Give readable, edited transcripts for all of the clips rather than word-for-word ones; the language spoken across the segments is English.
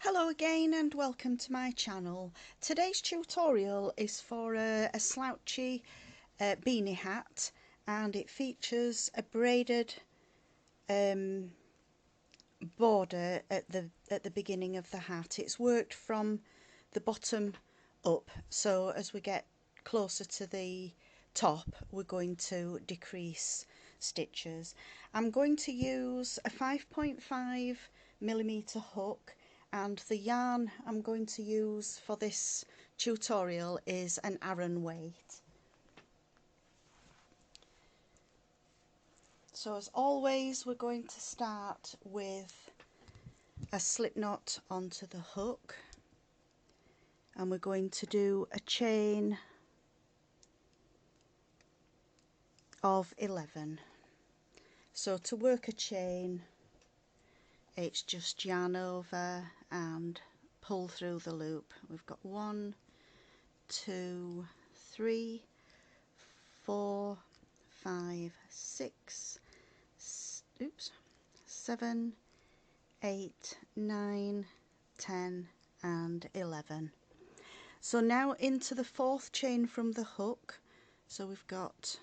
Hello again and welcome to my channel. Today's tutorial is for a slouchy beanie hat, and it features a braided border at the beginning of the hat. It's worked from the bottom up, so as we get closer to the top we're going to decrease stitches. I'm going to use a 5.5mm hook, and the yarn I'm going to use for this tutorial is an Aran weight. So as always, we're going to start with a slip knot onto the hook, and we're going to do a chain of 11. So to work a chain, it's just yarn over and pull through the loop. We've got 1, 2, 3, 4, 5, 6, 7, 8, 9, 10 and 11. So now into the 4th chain from the hook. So we've got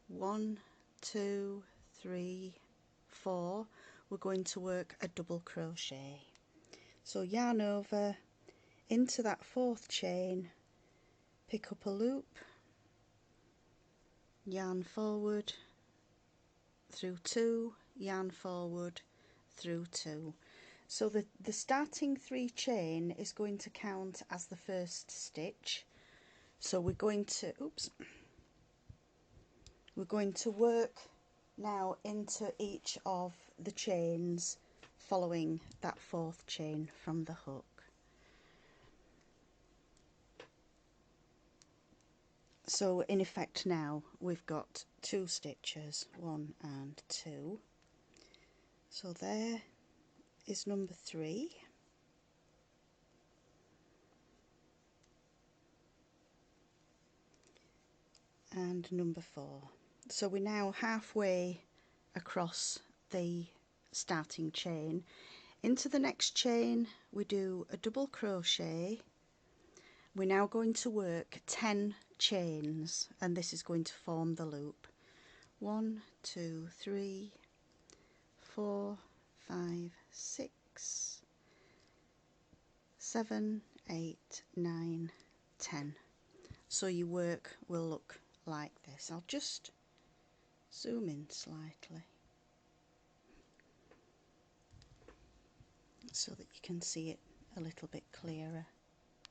1, 2, 3, 4. We're going to work a double crochet. So yarn over into that 4th chain, pick up a loop, yarn forward through 2, yarn forward through 2. So the starting 3 chain is going to count as the first stitch. So we're going to work now into each of the chains following that 4th chain from the hook. So in effect now we've got 2 stitches, 1 and 2. So there is number 3. And number 4. So we're now halfway across the starting chain. Into the next chain we do a double crochet. We're now going to work 10 chains, and this is going to form the loop. 1, 2, 3, 4, 5, 6, 7, 8, 9, 10. So your work will look like this. I'll just zoom in slightly so that you can see it a little bit clearer.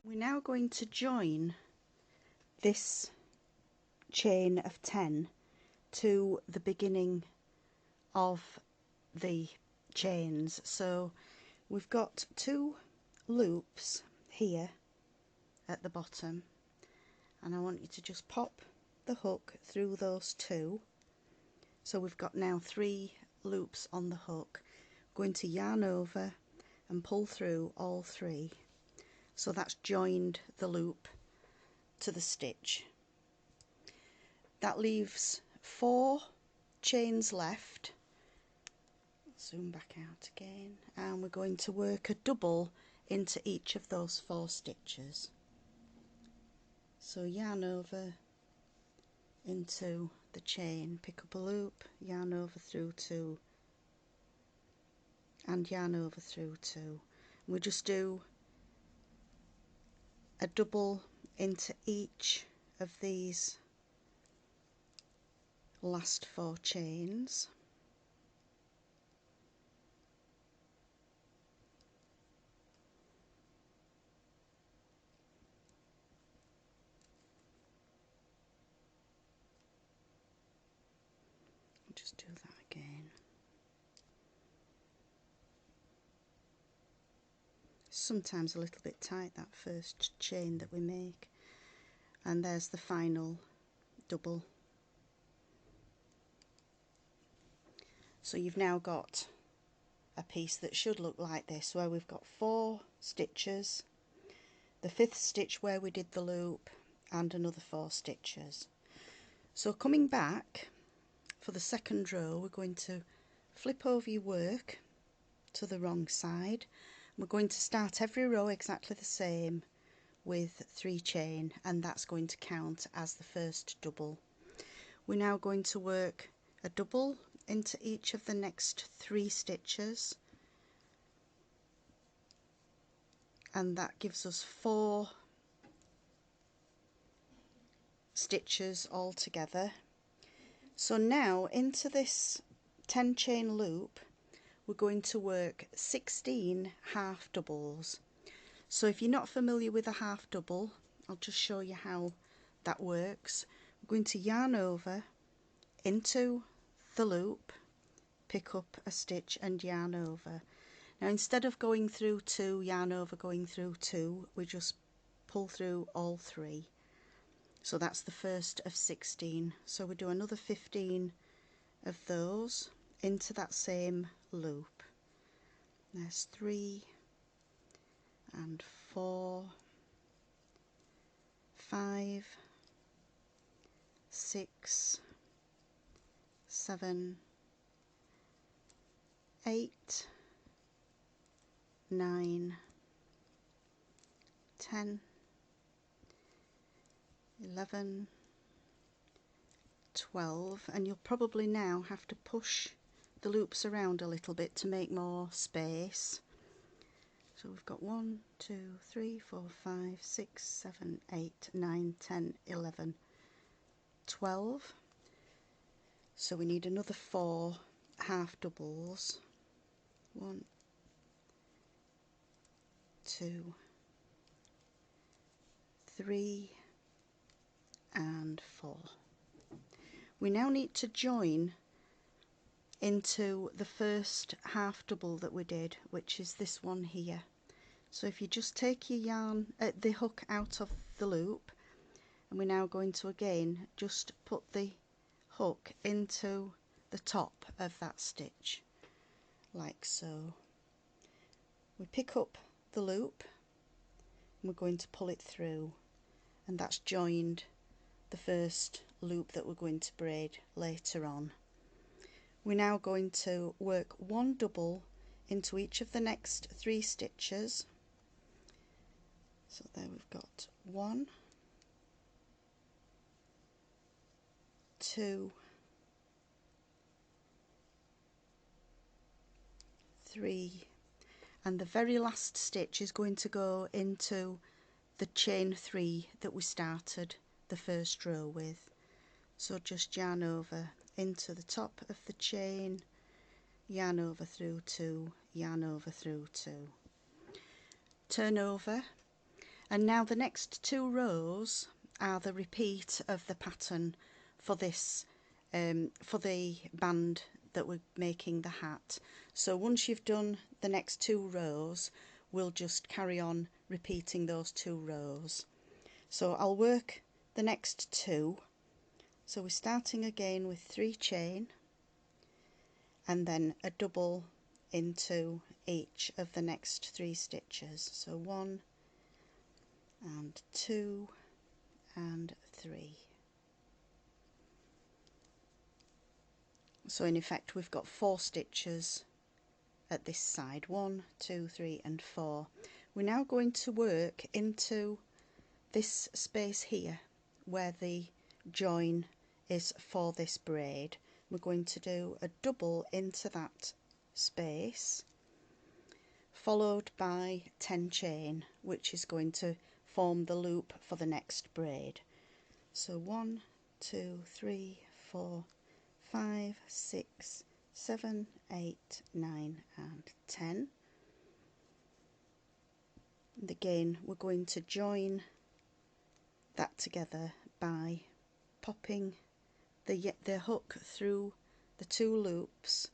We're now going to join this chain of 10 to the beginning of the chains. So we've got 2 loops here at the bottom, and I want you to just pop the hook through those 2. So we've got now 3 loops on the hook. Going to yarn over and pull through all 3. So that's joined the loop to the stitch. That leaves 4 chains left. Zoom back out again, and we're going to work a double into each of those 4 stitches. So yarn over into the chain, pick up a loop, yarn over through 2 and yarn over through 2. And we just do a double into each of these last 4 chains. Just do that again. Sometimes a little bit tight, that first chain that we make, and there's the final double. So you've now got a piece that should look like this, where we've got 4 stitches, the 5th stitch where we did the loop, and another 4 stitches. So coming back for the 2nd row, we're going to flip over your work to the wrong side. We're going to start every row exactly the same with 3 chain, and that's going to count as the first double. We're now going to work a double into each of the next 3 stitches, and that gives us 4 stitches all together. So now into this 10 chain loop we're going to work 16 half doubles. So if you're not familiar with a half double, I'll just show you how that works. We're going to yarn over into the loop, pick up a stitch and yarn over. Now instead of going through 2, yarn over, going through 2, we just pull through all 3. So that's the first of 16. So we do another 15 of those into that same loop. There's 3 and 4, 5, 6, 7, 8, 9, 10, 11, 12, and you'll probably now have to push the loops around a little bit to make more space. So we've got 1, 2, 3, 4, 5, 6, 7, 8, 9, 10, 11, 12. So we need another 4 half doubles. 1, 2, 3 and 4. We now need to join into the first half double that we did, which is this one here. So if you just take your yarn, the hook out of the loop, and we're now going to again just put the hook into the top of that stitch like so. We pick up the loop and we're going to pull it through, and that's joined the first loop that we're going to braid later on. We're now going to work 1 double into each of the next 3 stitches. So there we've got 1, 2, 3, and the very last stitch is going to go into the chain 3 that we started the first row with. So just yarn over into the top of the chain, yarn over through 2, yarn over through 2, turn over, and now the next 2 rows are the repeat of the pattern for this for the band that we're making the hat. So once you've done the next 2 rows, we'll just carry on repeating those 2 rows. So I'll work the next 2. So we're starting again with 3 chain and then a double into each of the next 3 stitches. So 1 and 2 and 3. So in effect we've got 4 stitches at this side, 1, 2, 3 and 4. We're now going to work into this space here where the join is for this braid. We're going to do a double into that space, followed by 10 chain, which is going to form the loop for the next braid. So 1, 2, 3, 4, 5, 6, 7, 8, 9 and 10. And again we're going to join that together by popping the hook through the 2 loops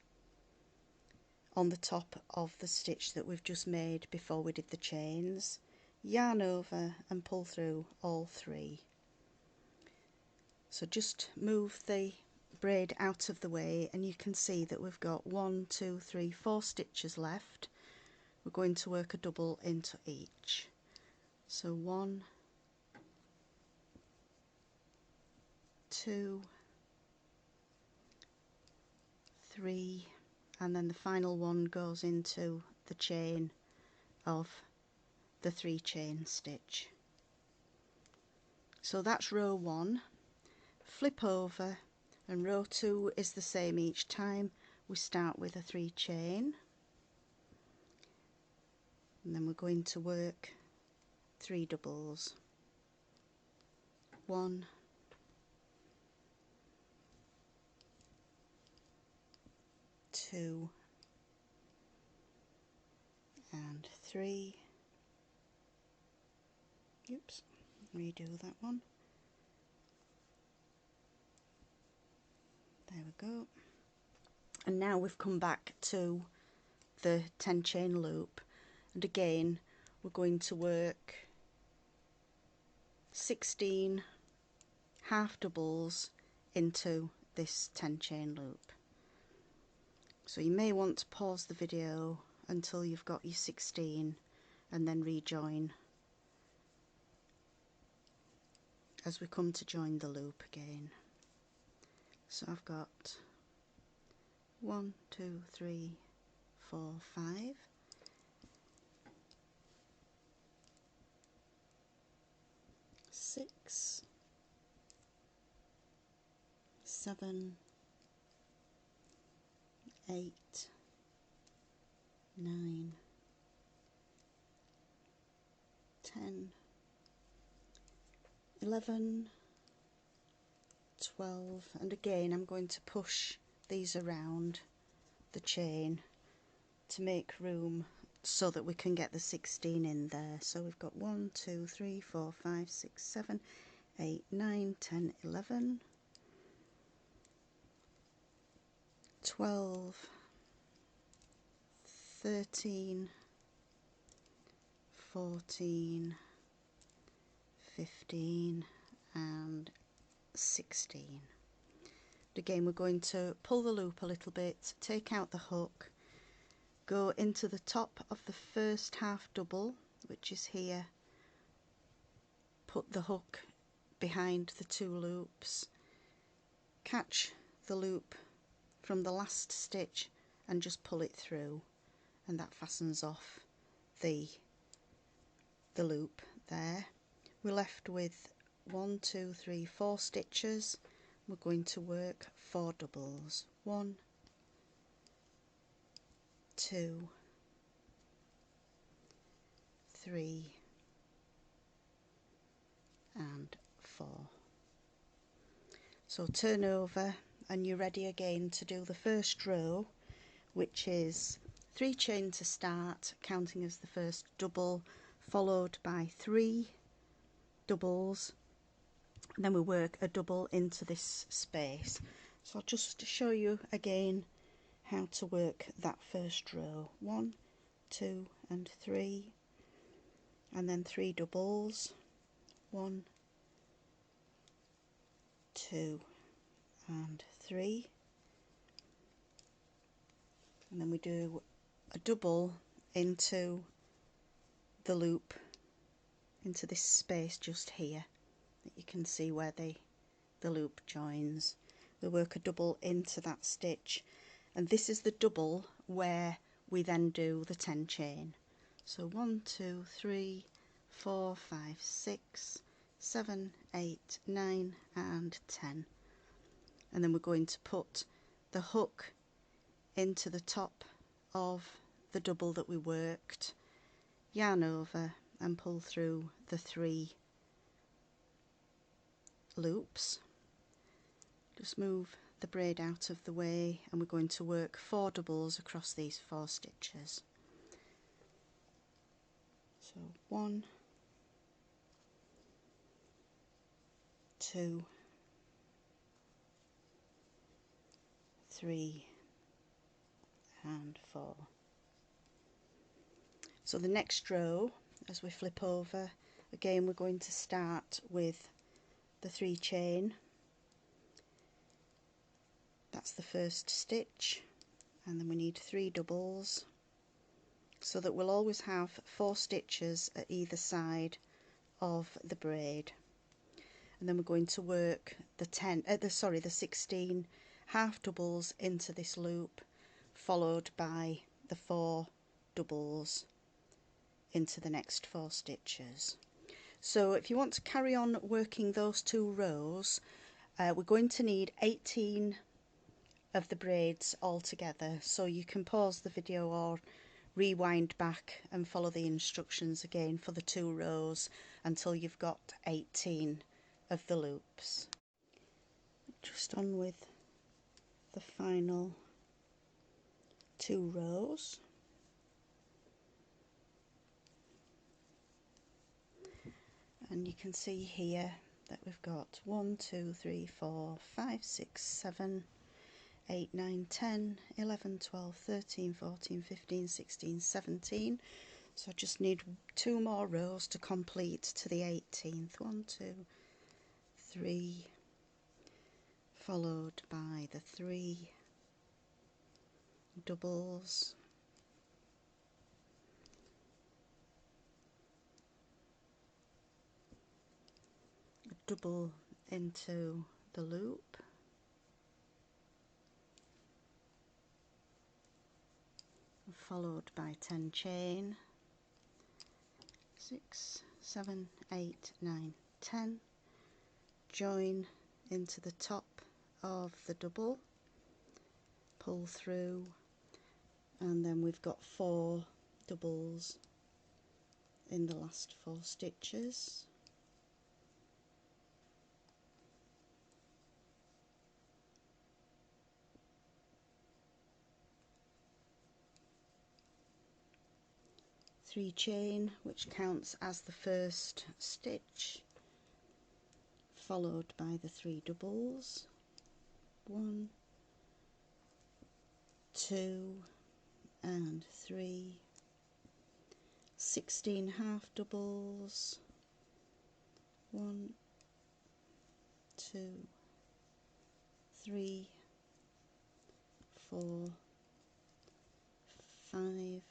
on the top of the stitch that we've just made before we did the chains, yarn over and pull through all 3. So just move the braid out of the way and you can see that we've got 1, 2, 3, 4 stitches left. We're going to work a double into each. So 1, 2, 3, and then the final one goes into the chain of the 3 chain stitch. So that's row 1. Flip over, and row 2 is the same each time. We start with a 3 chain, and then we're going to work 3 doubles. 1, 2, and 3. Oops, redo that one. There we go. And now we've come back to the 10 chain loop, and again we're going to work 16 half doubles into this 10 chain loop. So you may want to pause the video until you've got your 16 and then rejoin as we come to join the loop again. So I've got 1, 2, 3, 4, 5. 6, 7, 8, 9, 10, 11, 12, and again I'm going to push these around the chain to make room so that we can get the 16 in there. So we've got 1, 2, 3, 4, 5, 6, 7, 8, 9, 10, 11, 12, 13, 14, 15 and 16. Again we're going to pull the loop a little bit, take out the hook, go into the top of the first half double, which is here, put the hook behind the 2 loops, catch the loop from the last stitch and just pull it through, and that fastens off the loop there. We're left with 1, 2, 3, 4 stitches. We're going to work 4 doubles. 1, 2, 3 and 4. So turn over and you're ready again to do the first row, which is 3 chain to start, counting as the first double, followed by 3 doubles, and then we work a double into this space. So I'll just show you again how to work that first row. 1, 2 and 3, and then 3 doubles. 1, 2 and 3, and then we do a double into the loop, into this space just here that you can see where the loop joins. We work a double into that stitch, and this is the double where we then do the 10 chain. So 1, 2, 3, 4, 5, 6, 7, 8, 9 and 10, and then we're going to put the hook into the top of the double that we worked, yarn over and pull through the 3 loops. Just move the braid out of the way, and we're going to work 4 doubles across these 4 stitches. So 1, 2, 3 and 4. So the next row, as we flip over, again we're going to start with the 3 chain. That's the first stitch, and then we need 3 doubles, so that we'll always have 4 stitches at either side of the braid. And then we're going to work the 16 half doubles into this loop, followed by the 4 doubles into the next 4 stitches. So if you want to carry on working those 2 rows, we're going to need 18 of the braids all together, so you can pause the video or rewind back and follow the instructions again for the 2 rows until you've got 18 of the loops. Just on with the final 2 rows. And you can see here that we've got 1, 2, 3, 4, 5, 6, 7, 8, 9, 10, 11, 12, 13, 14, 15, 16, 17. So I just need 2 more rows to complete to the 18th. 1, 2, 3, followed by the 3 doubles, a double into the loop, followed by 10 chain, 6, 7, 8, 9, 10, join into the top of the double, pull through, and then we've got 4 doubles in the last 4 stitches. Three chain, which counts as the first stitch, followed by the 3 doubles, 1, 2 and 3, 16 half doubles, 1, 2, 3, 4, 5,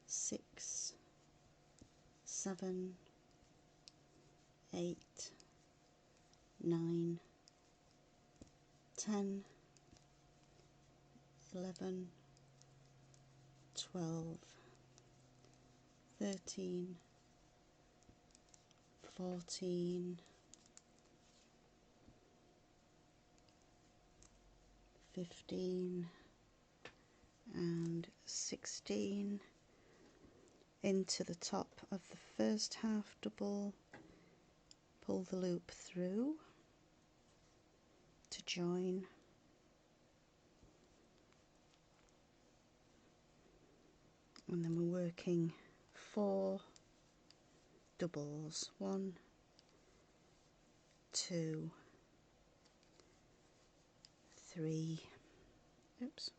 6, 7, 8, 9, 10, 11, 12, 13, 14, 15 and 16 into the top of the first half double, pull the loop through to join, and then we're working 4 doubles, 1, 2, 3, oops,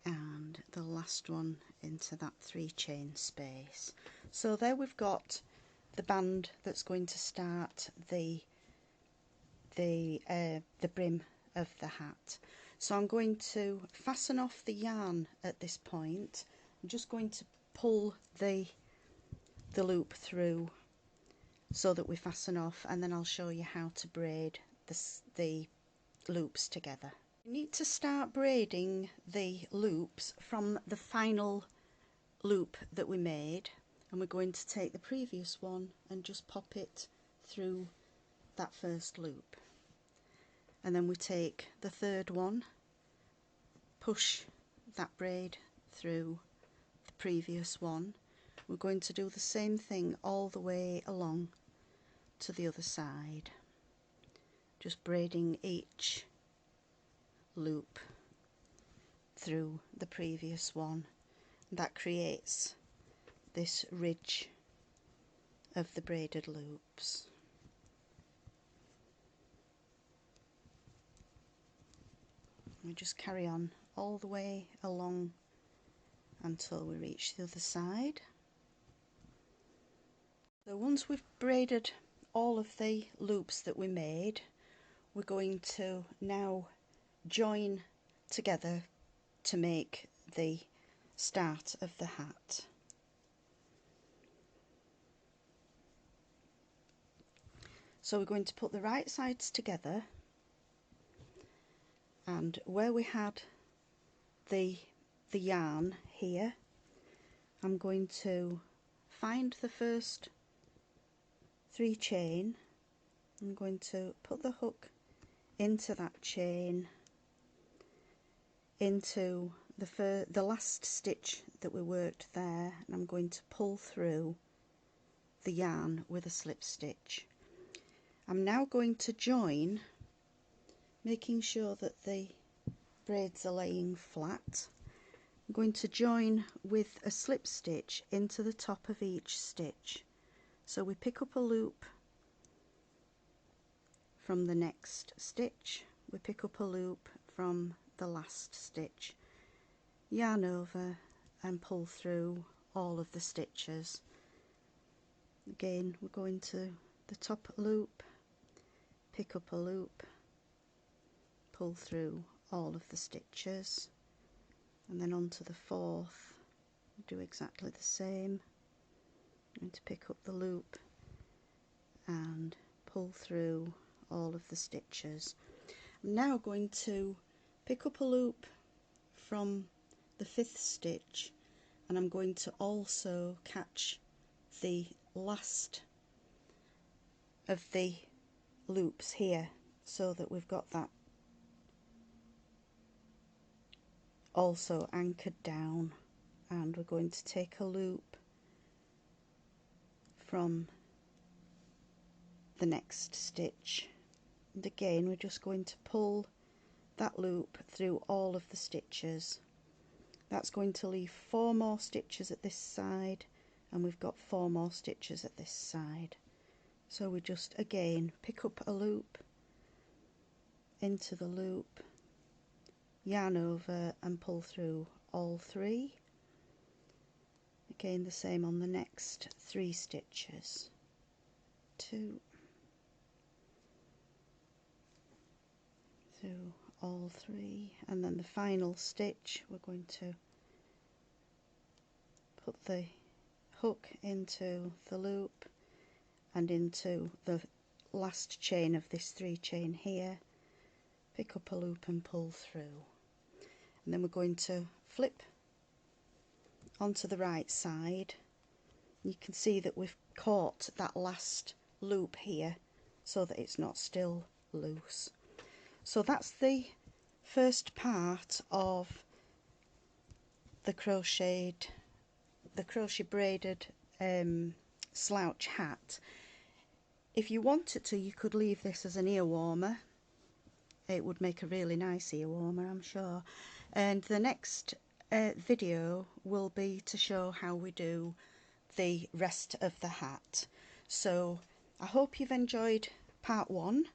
and the last one into that 3 chain space. So there we've got the band that's going to start the brim of the hat. So I'm going to fasten off the yarn at this point. I'm just going to pull the loop through so that we fasten off, and then I'll show you how to braid the loops together. You need to start braiding the loops from the final loop that we made, and we're going to take the previous one and just pop it through that first loop, and then we take the third one, push that braid through the previous one. We're going to do the same thing all the way along to the other side, just braiding each loop through the previous one. That creates this ridge of the braided loops. We just carry on all the way along until we reach the other side. So once we've braided all of the loops that we made, we're going to now join together to make the start of the hat. So we're going to put the right sides together, and where we had the the yarn here, I'm going to find the first 3 chain. I'm going to put the hook into that chain, into the last stitch that we worked there, and I'm going to pull through the yarn with a slip stitch. I'm now going to join, making sure that the braids are laying flat. I'm going to join with a slip stitch into the top of each stitch. So we pick up a loop from the next stitch, we pick up a loop from the last stitch, yarn over and pull through all of the stitches. Again, we're going to the top loop, pick up a loop, pull through all of the stitches, and then onto the 4th, do exactly the same. I'm going to pick up the loop and pull through all of the stitches. I'm now going to pick up a loop from the 5th stitch, and I'm going to also catch the last of the loops here, so that we've got that also anchored down, and we're going to take a loop from the next stitch, and again we're just going to pull that loop through all of the stitches. That's going to leave 4 more stitches at this side, and we've got 4 more stitches at this side. So we just again pick up a loop, into the loop, yarn over and pull through all 3. Again the same on the next 3 stitches. 2 through all 3, and then the final stitch we're going to put the hook into the loop and into the last chain of this 3 chain here, pick up a loop and pull through, and then we're going to flip onto the right side. You can see that we've caught that last loop here so that it's not still loose. So that's the first part of the crochet braided slouch hat. If you wanted to, you could leave this as an ear warmer. It would make a really nice ear warmer, I'm sure. And the next video will be to show how we do the rest of the hat. So I hope you've enjoyed part 1,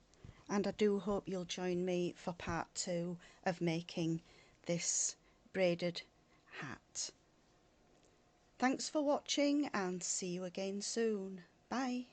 and I do hope you'll join me for part 2 of making this braided hat. Thanks for watching, and see you again soon. Bye.